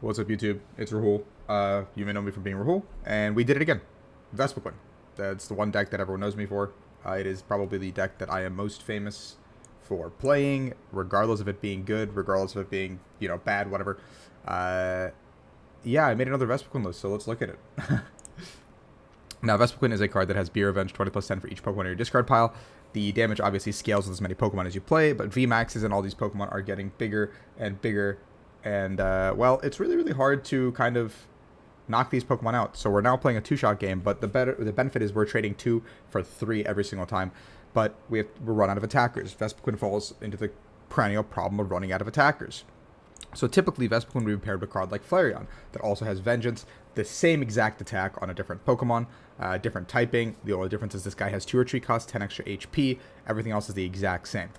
What's up, YouTube? It's Rahul. You may know me from being Rahul, and we did it again. Vespiquen. That's the one deck that everyone knows me for. It is probably the deck that I am most famous for playing, regardless of it being good, regardless of it being, bad, whatever. Yeah, I made another Vespiquen list, so let's look at it. Now, Vespiquen is a card that has Beer Revenge 20 plus 10 for each Pokemon in your discard pile. The damage obviously scales with as many Pokemon as you play, but VMAXs and all these Pokemon are getting bigger and bigger. And, well, it's really, really hard to kind of knock these Pokemon out. So we're now playing a two-shot game, but the benefit is we're trading 2 for 3 every single time. But we're run out of attackers. Vespiquen falls into the perennial problem of running out of attackers. So typically, Vespiquen would be paired with a card like Flareon that also has Vengeance, the same exact attack on a different Pokemon, different typing. The only difference is this guy has 2 retreat costs, 10 extra HP. Everything else is the exact same.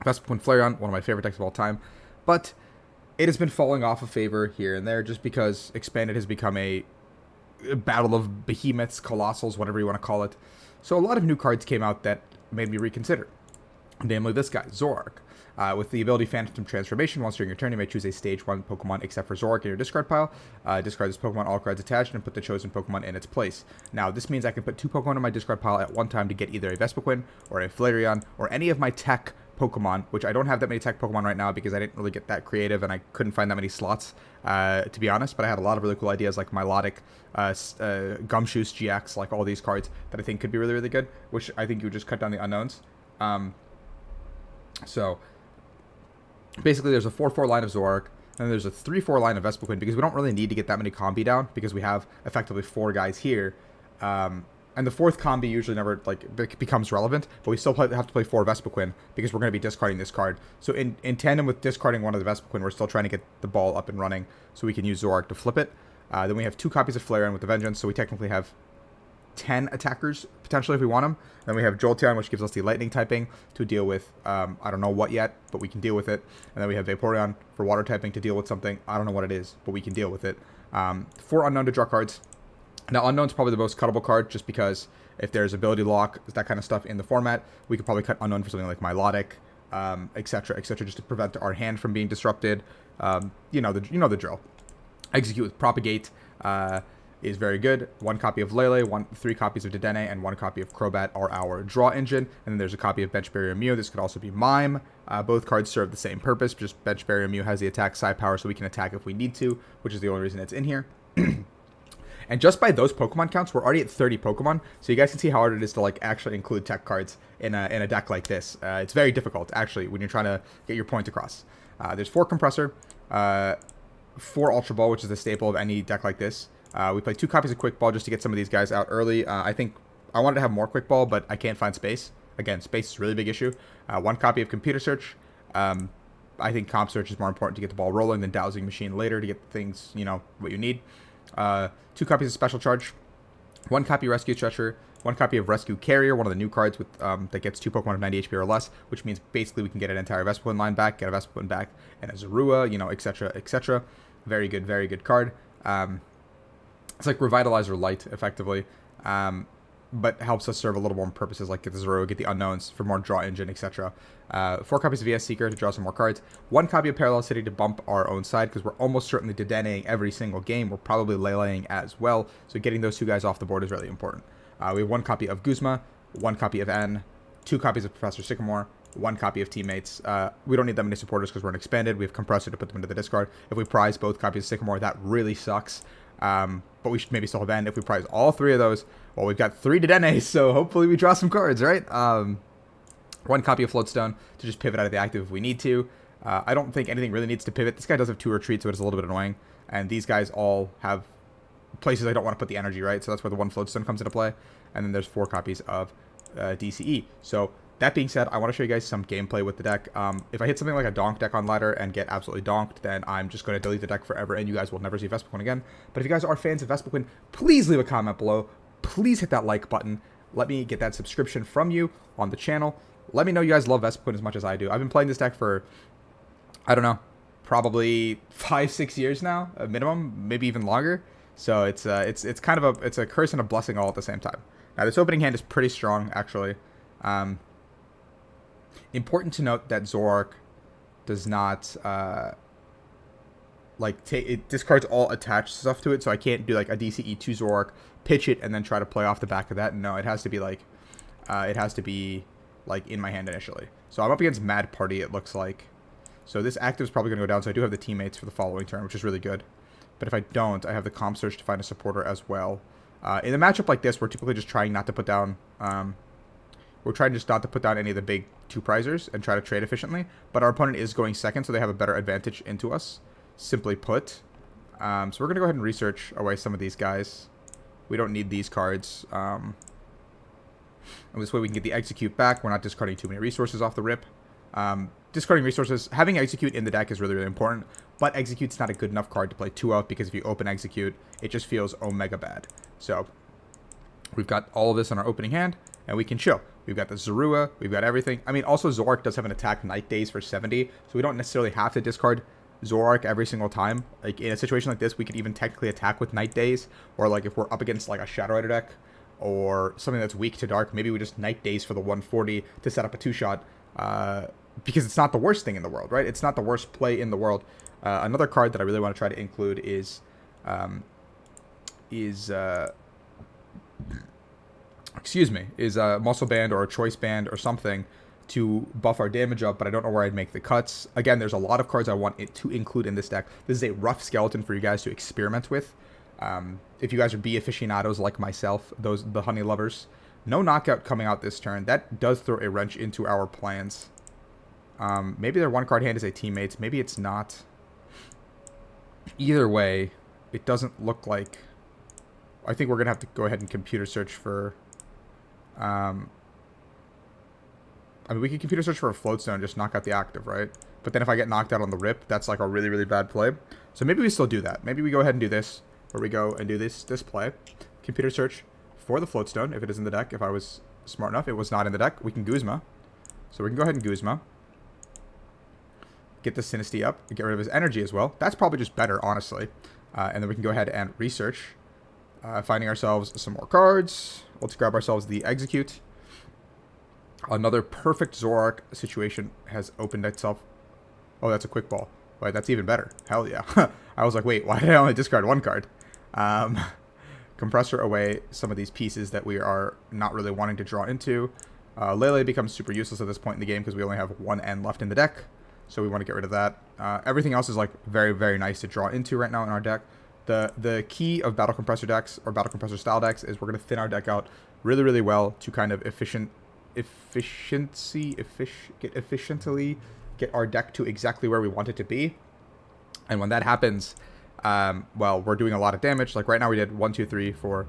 Vespiquen Flareon, one of my favorite decks of all time, but it has been falling off of favor here and there just because Expanded has become a battle of behemoths, colossals, whatever you want to call it. So a lot of new cards came out that made me reconsider. Namely this guy, Zoroark. With the ability Phantom Transformation, once during your turn, you may choose a Stage 1 Pokemon except for Zoroark in your discard pile. Discard this Pokemon, all cards attached, and put the chosen Pokemon in its place. Now, this means I can put 2 Pokemon in my discard pile at one time to get either a Vespiquen or a Flareon or any of my tech Pokemon, which I don't have that many tech Pokemon right now because I didn't really get that creative and I couldn't find that many slots, to be honest. But I had a lot of really cool ideas like Milotic, Gumshoos GX, like all these cards that I think could be really, really good, which I think you would just cut down the unknowns. So basically, there's a 4-4 line of Zoroark, and there's a 3-4 line of Vespiquen, because we don't really need to get that many Combii down, because we have effectively 4 guys here. And the 4th Combii usually never becomes relevant, but we still have to play 4 Vespiquen, because we're going to be discarding this card. So in tandem with discarding one of the Vespiquen, we're still trying to get the ball up and running, so we can use Zoroark to flip it. Then we have 2 copies of Flareon with the Vengeance, so we technically have 10 attackers, potentially, if we want them. Then we have Jolteon, which gives us the lightning typing to deal with, I don't know what yet, but we can deal with it. And then we have Vaporeon for water typing to deal with something. I don't know what it is, but we can deal with it. 4 Unown to draw cards. Now, Unown's probably the most cuttable card, just because if there's ability lock, that kind of stuff in the format, we could probably cut Unown for something like Milotic, etc., etc., just to prevent our hand from being disrupted. You know the drill. Execute with Propagate, is very good. 1 copy of Lele, 3 copies of Dedenne, and 1 copy of Crobat or AOR Draw Engine. And then there's a copy of Bench Barrier Mew. This could also be Mime. Both cards serve the same purpose. Just Bench Barrier Mew has the attack side power, so we can attack if we need to, which is the only reason it's in here. And just by those Pokemon counts, we're already at 30 Pokemon. So you guys can see how hard it is to actually include tech cards in a deck like this. It's very difficult, actually, when you're trying to get your point across. There's 4 Compressor, 4 Ultra Ball, which is the staple of any deck like this. We play 2 copies of Quick Ball just to get some of these guys out early. I think I wanted to have more Quick Ball, but I can't find space. Again, space is a really big issue. 1 copy of Computer Search. I think Comp Search is more important to get the ball rolling than Dowsing Machine later to get things, what you need. 2 copies of Special Charge. 1 copy of Rescue Stretcher. 1 copy of Rescue Carrier, one of the new cards with that gets 2 Pokemon of 90 HP or less, which means basically we can get an entire Vespiquen line back, get a Vespiquen back, and a Zorua, etc., etc. Very good card. It's like Revitalizer Light, effectively, but helps us serve a little more purposes, like get the Zorua, get the Unknowns for more draw engine, etc. 4 copies of VS Seeker to draw some more cards. 1 copy of Parallel City to bump our own side, because we're almost certainly Dedenne-ing every single game. We're probably Lele-ing as well, so getting those 2 guys off the board is really important. We have 1 copy of Guzma, 1 copy of N, 2 copies of Professor Sycamore, 1 copy of Teammates. We don't need that many supporters because we're an Expanded. We have Compressor to put them into the discard. If we prize both copies of Sycamore, that really sucks. But we should maybe still have N. If we prize all 3 of those, well, we've got 3 Dedenne, so hopefully we draw some cards, right? 1 copy of Float Stone to just pivot out of the active if we need to. I don't think anything really needs to pivot. This guy does have 2 retreats, so it's a little bit annoying. And these guys all have places I don't want to put the energy, right? So that's where the 1 Float Stone comes into play. And then there's 4 copies of DCE. So that being said, I want to show you guys some gameplay with the deck. If I hit something like a donk deck on ladder and get absolutely donked, then I'm just going to delete the deck forever, and you guys will never see Vespiquen again. But if you guys are fans of Vespiquen, please leave a comment below. Please hit that like button. Let me get that subscription from you on the channel. Let me know you guys love Vespiquen as much as I do. I've been playing this deck for, I don't know, probably 5-6 years now, a minimum, maybe even longer. So it's kind of a curse and a blessing all at the same time. Now this opening hand is pretty strong, actually. Important to note that Zoroark does not like it discards all attached stuff to it, so I can't do like a DCE2 Zoroark, pitch it, and then try to play off the back of that. No, it has to be like in my hand initially. So I'm up against Mad Party, it looks like. So this active is probably going to go down, so I do have the teammates for the following turn, which is really good. But if I don't, I have the Comp Search to find a supporter as well. In a matchup like this, we're typically just trying not to put down... we're trying just not to put down any of the big two-prizers and try to trade efficiently. But our opponent is going second, so they have a better advantage into us, simply put. So we're going to go ahead and research away some of these guys. We don't need these cards. And this way we can get the Exeggcute back. We're not discarding too many resources off the rip. Discarding resources, having Exeggcute in the deck is really, really important, but Exeggute's not a good enough card to play 2 of, because if you open Exeggcute, it just feels omega bad. So, we've got all of this on our opening hand, and we can chill. We've got the Zorua, we've got everything. I mean, also Zoroark does have an attack Night Days for 70, so we don't necessarily have to discard Zoroark every single time. Like, in a situation like this, we could even technically attack with Night Days, or like if we're up against like a Shadow Rider deck, or something that's weak to Dark, maybe we just Night Days for the 140 to set up a 2-shot, because it's not the worst thing in the world, right? It's not the worst play in the world. Another card that I really want to try to include is Muscle Band or a Choice Band or something to buff our damage up, but I don't know where I'd make the cuts. Again, there's a lot of cards I want it to include in this deck. This is a rough skeleton for you guys to experiment with. If you guys are bee aficionados like myself, the honey lovers, no knockout coming out this turn. That does throw a wrench into our plans. Maybe their 1-card hand is a Teammates. Maybe it's not. Either way, it doesn't look like... I think we're going to have to go ahead and computer search for... I mean, we can computer search for a Float Stone and just knock out the active, right? But then if I get knocked out on the rip, that's like a really, really bad play. So maybe we still do that. Maybe we go ahead and do this, where we go and do this play. Computer search for the Float Stone, if it is in the deck. If I was smart enough, it was not in the deck. We can Guzma. So we can go ahead and Guzma. Get the Sinistea up and get rid of his energy as well. That's probably just better, honestly. And then we can go ahead and research. Finding ourselves some more cards. Let's grab ourselves the Exeggcute. Another perfect Zoroark situation has opened itself. Oh, that's a quick ball. Wait, that's even better. Hell yeah. I was like, wait, why did I only discard 1 card? Compressor away some of these pieces that we are not really wanting to draw into. Lele becomes super useless at this point in the game because we only have 1 N left in the deck. So we want to get rid of that. Everything else is like very, very nice to draw into right now in our deck. The key of Battle Compressor decks, or Battle Compressor style decks, is we're going to thin our deck out really, really well to kind of efficiently get our deck to exactly where we want it to be. And when that happens, well, we're doing a lot of damage. Like right now we did 1, 2, 3, 4,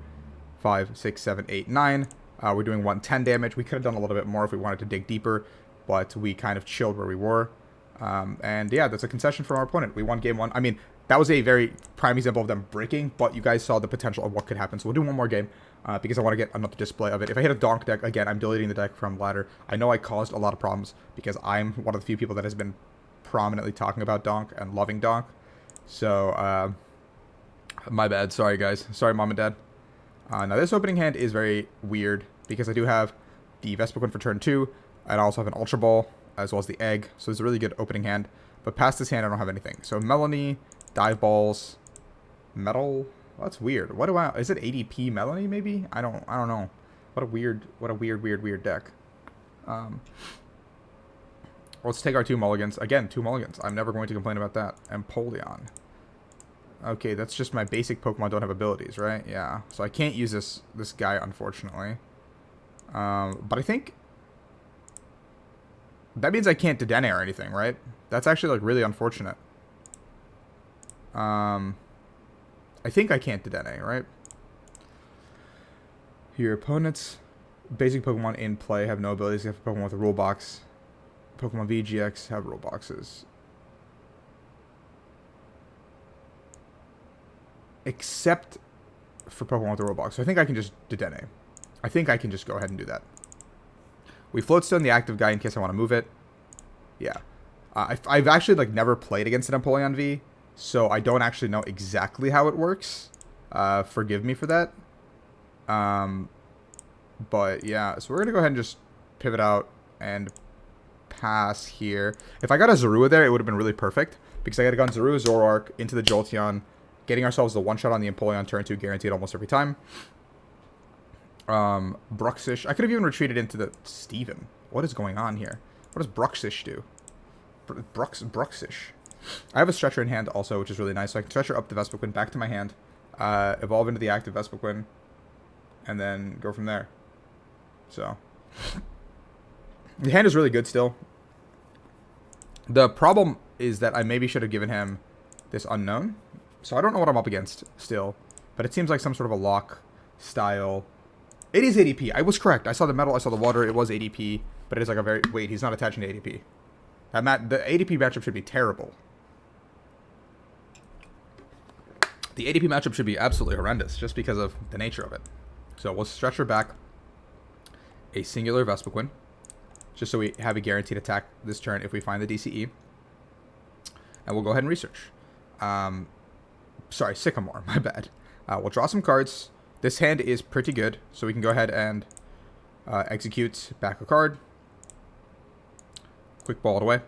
5, 6, 7, 8, 9. We're doing 110 damage. We could have done a little bit more if we wanted to dig deeper, but we kind of chilled where we were. And yeah, that's a concession from our opponent. We won game 1. I mean, that was a very prime example of them breaking, but you guys saw the potential of what could happen. So we'll do 1 more game because I want to get another display of it. If I hit a donk deck, again, I'm deleting the deck from ladder. I know I caused a lot of problems because I'm one of the few people that has been prominently talking about donk and loving donk. So, my bad. Sorry, guys. Sorry, Mom and Dad. Now, this opening hand is very weird because I do have the Vespiquen for turn 2, and I also have an Ultra Ball as well as the Egg. So it's a really good opening hand. But past this hand, I don't have anything. So Melanie, Dive Balls, Metal. Well, that's weird. What do I? Is it ADP Melanie? Maybe I don't know. What a weird deck. Let's take our 2 mulligans again. 2 mulligans. I'm never going to complain about that. Empoleon. Okay, that's just my basic Pokemon don't have abilities, right? Yeah. So I can't use this guy, unfortunately. But I think that means I can't Dedenne or anything, right? That's actually like really unfortunate. I think I can't Dedenne, right? Your opponent's basic Pokemon in play have no abilities. You have a Pokemon with a rule box. Pokemon VGX have rule boxes. Except for Pokemon with a rule box. So I think I can just Dedenne. I think I can just go ahead and do that. We Float Stone the active guy in case I want to move it. Yeah. I've actually like never played against an Empoleon V, so I don't actually know exactly how it works. Forgive me for that. But yeah, so we're gonna go ahead and just pivot out and pass here. If I got a Zorua there, it would have been really perfect because I got to gun Zorua Zoroark into the Jolteon, getting ourselves the one-shot on the Empoleon turn 2 guaranteed almost every time. Bruxish. I could have even retreated into the Steven. What is going on here? What does Bruxish do? Bruxish. I have a Stretcher in hand also, which is really nice. So I can Stretcher up the Vespiquen back to my hand, evolve into the active Vespiquen, and then go from there. So the hand is really good still. The problem is that I maybe should have given him this Unown. So I don't know what I'm up against still, but it seems like some sort of a lock style. It is ADP. I was correct. I saw the metal. I saw the water. It was ADP, but it is like a very... Wait, he's not attaching to ADP. The ADP matchup should be terrible. The ADP matchup should be absolutely horrendous just because of the nature of it. So we'll Stretcher back a singular Vespiquen, just so we have a guaranteed attack this turn if we find the DCE. And we'll go ahead and research. Sorry, Sycamore, my bad. We'll draw some cards. This hand is pretty good, so we can go ahead and execute back a card. Quick ball it away.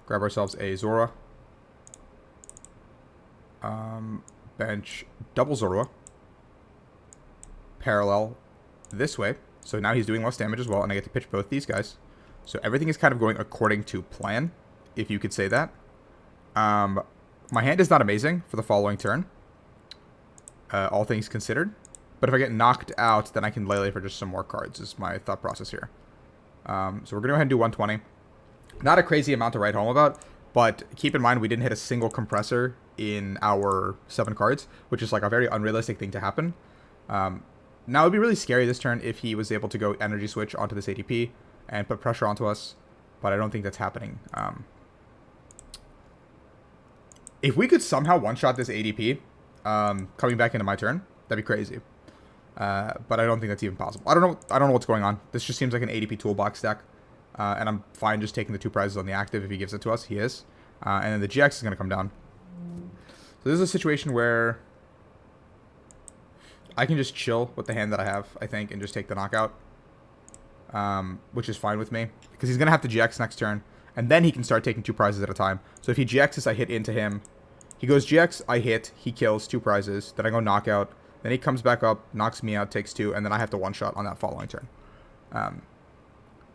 Grab ourselves a Zorua. Bench double Zorua. Parallel this way. So now he's doing less damage as well, and I get to pitch both these guys. So everything is kind of going according to plan, if you could say that. My hand is not amazing for the following turn, all things considered. But if I get knocked out, then I can Lele for just some more cards, is my thought process here. So we're going to go ahead and do 120. Not a crazy amount to write home about, but keep in mind we didn't hit a single Compressor in our 7 cards, which is like a very unrealistic thing to happen. Now, it would be really scary this turn if he was able to go Energy Switch onto this ADP and put pressure onto us, but I don't think that's happening. If we could somehow one-shot this ADP coming back into my turn, that'd be crazy. But I don't think that's even possible. I don't know what's going on. This just seems like an ADP toolbox deck, and I'm fine just taking the 2 prizes on the active if he gives it to us. He is. And then the GX is going to come down. So this is a situation where I can just chill with the hand that I have, I think, and just take the knockout, which is fine with me, because he's going to have to GX next turn, and then he can start taking 2 prizes at a time. So if he GXs, I hit into him. He goes GX, I hit, he kills 2 prizes, then I go knockout, then he comes back up, knocks me out, takes 2, and then I have to one-shot on that following turn. But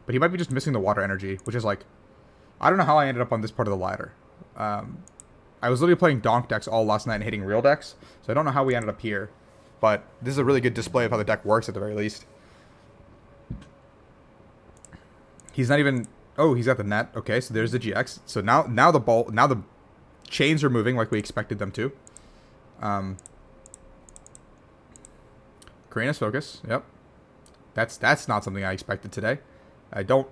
he might be just missing the water energy, which is like, I don't know how I ended up on this part of the ladder. I was literally playing donk decks all last night and hitting real decks, so I don't know how we ended up here. But this is a really good display of how the deck works at the very least. He's not even... Oh, he's got the net. Okay, so there's the GX. So now the chains are moving like we expected them to. Karina's Focus. Yep. That's not something I expected today. I don't...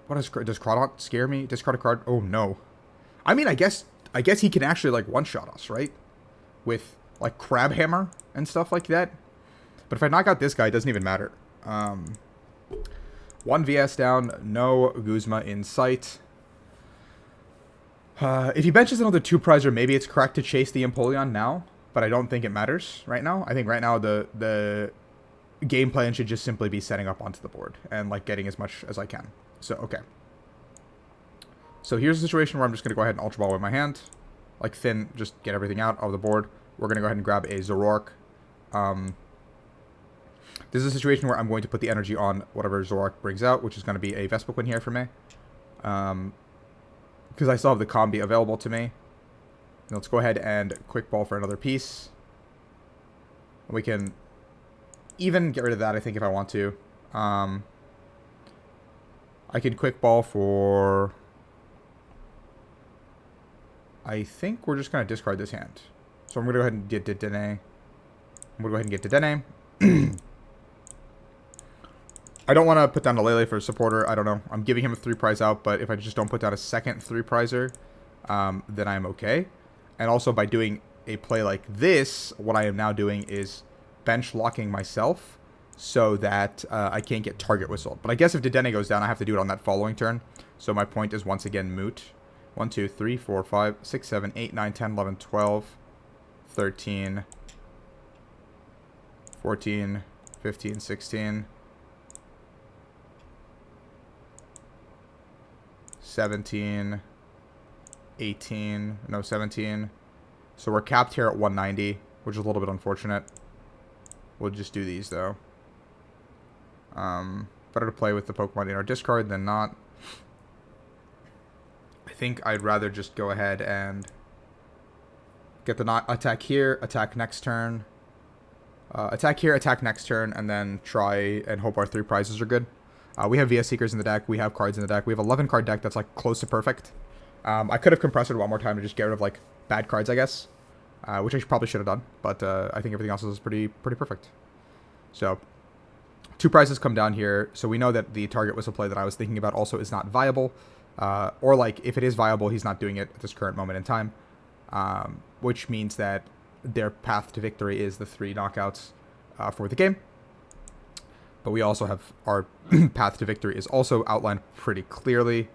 What does Crawdot scare me? Discard a card? Oh, no. I mean, I guess he can actually, like, one-shot us, right? With, like, Crab Hammer and stuff like that. But if I knock out this guy, it doesn't even matter. 1 VS down, no Guzma in sight. If he benches another 2-prizer, maybe it's correct to chase the Empoleon now, but I don't think it matters right now. I think right now the game plan should just simply be setting up onto the board and like getting as much as I can. So, okay. So here's a situation where I'm just going to go ahead and Ultra Ball with my hand. Like thin, just get everything out of the board. We're going to go ahead and grab a Zoroark. This is a situation where I'm going to put the energy on whatever Zoroark brings out, which is going to be a Vespiquen here for me. Because I still have the Combee available to me. And let's go ahead and quick ball for another piece. We can even get rid of that, I think, if I want to. I could quick ball for... I think we're just going to discard this hand. So I'm going to go ahead and get Dedenne. I'm going to go ahead and get Dedenne. I don't want to put down a Lele for a supporter. I don't know. I'm giving him a 3-prize out, but if I just don't put down a second 3-prizer, then I'm okay. And also by doing a play like this, what I am now doing is bench locking myself so that I can't get target whistled. But I guess if Dedenne goes down, I have to do it on that following turn. So my point is once again moot. 1, 2, 3, 4, 5, 6, 7, 8, 9, 10, 11, 12, 13, 14, 15, 16, 17, 18, no, 17. So we're capped here at 190, which is a little bit unfortunate. We'll just do these, though. Better to play with the Pokemon in our discard than not. I think I'd rather just go ahead and get the attack here, attack next turn. Attack here, attack next turn, and then try and hope our 3 prizes are good. We have VS Seekers in the deck. We have cards in the deck. We have 11 card deck that's like close to perfect. I could have Compressored one more time to just get rid of like bad cards, I guess, which I probably should have done. But I think everything else is pretty perfect. So 2 prizes come down here. So we know that the target whistle play that I was thinking about also is not viable. Or like if it is viable, he's not doing it at this current moment in time. Which means that their path to victory is the 3 knockouts for the game. But we also have our path to victory is also outlined pretty clearly.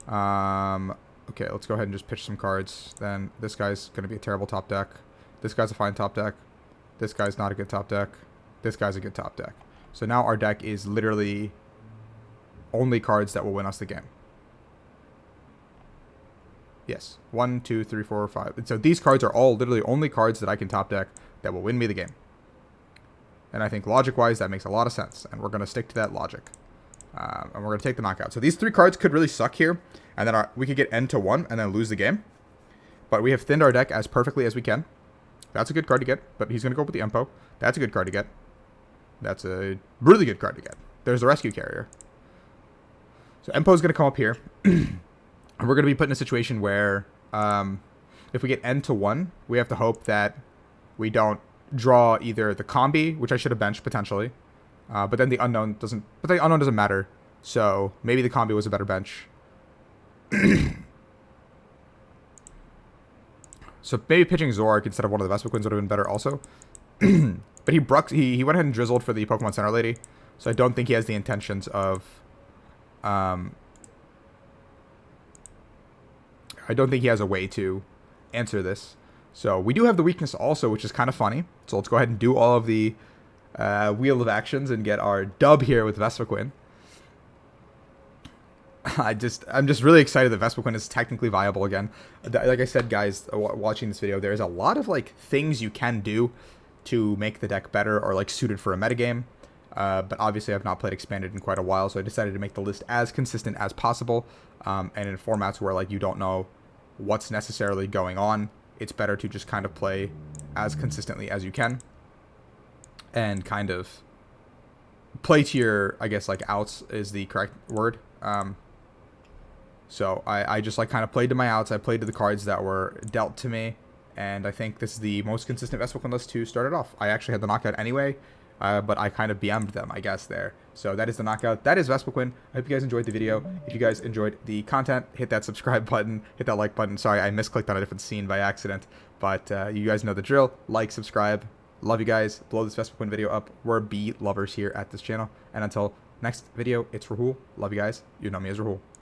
Okay, let's go ahead and just pitch some cards. Then this guy's going to be a terrible top deck. This guy's a fine top deck. This guy's not a good top deck. This guy's a good top deck. So now our deck is literally only cards that will win us the game. Yes. 1, 2, 3, 4, 5. And so these cards are all literally only cards that I can top deck that will win me the game. And I think logic-wise, that makes a lot of sense. And we're going to stick to that logic. And we're going to take the knockout. So these 3 cards could really suck here. And then we could get end to 1 and then lose the game. But we have thinned our deck as perfectly as we can. That's a good card to get. But he's going to go with the Empo. That's a good card to get. That's a really good card to get. There's the Rescue Carrier. So Empo's going to come up here. And we're going to be put in a situation where if we get end to 1, we have to hope that we don't draw either the Combee, which I should have benched potentially, but then the Unown doesn't. But the Unown doesn't matter, so maybe the Combee was a better bench. So maybe pitching Zoroark instead of one of the Vespiquens would have been better also. But he went ahead and drizzled for the Pokemon Center Lady, so I don't think he has the intentions of. I don't think he has a way to answer this. So we do have the weakness also, which is kind of funny. So let's go ahead and do all of the wheel of actions and get our dub here with Vespiquen. I'm just really excited that Vespiquen is technically viable again. Like I said, guys, watching this video, there's a lot of like things you can do to make the deck better or like suited for a metagame. But obviously I've not played Expanded in quite a while, so I decided to make the list as consistent as possible. And in formats where like you don't know what's necessarily going on, it's better to just kind of play as consistently as you can and kind of play to your, I guess, like outs is the correct word. So I just like kind of played to my outs. I played to the cards that were dealt to me, and I think this is the most consistent Vespiquen list to start it off. I actually had the knockout anyway, but I kind of BM'd them, I guess, there. So that is the knockout. That is Vespiquen. I hope you guys enjoyed the video. If you guys enjoyed the content, hit that subscribe button, hit that like button. Sorry, I misclicked on a different scene by accident, but you guys know the drill. Like, subscribe. Love you guys. Blow this Vespiquen video up. We're bee lovers here at this channel. And until next video, it's Rahul. Love you guys. You know me as Rahul.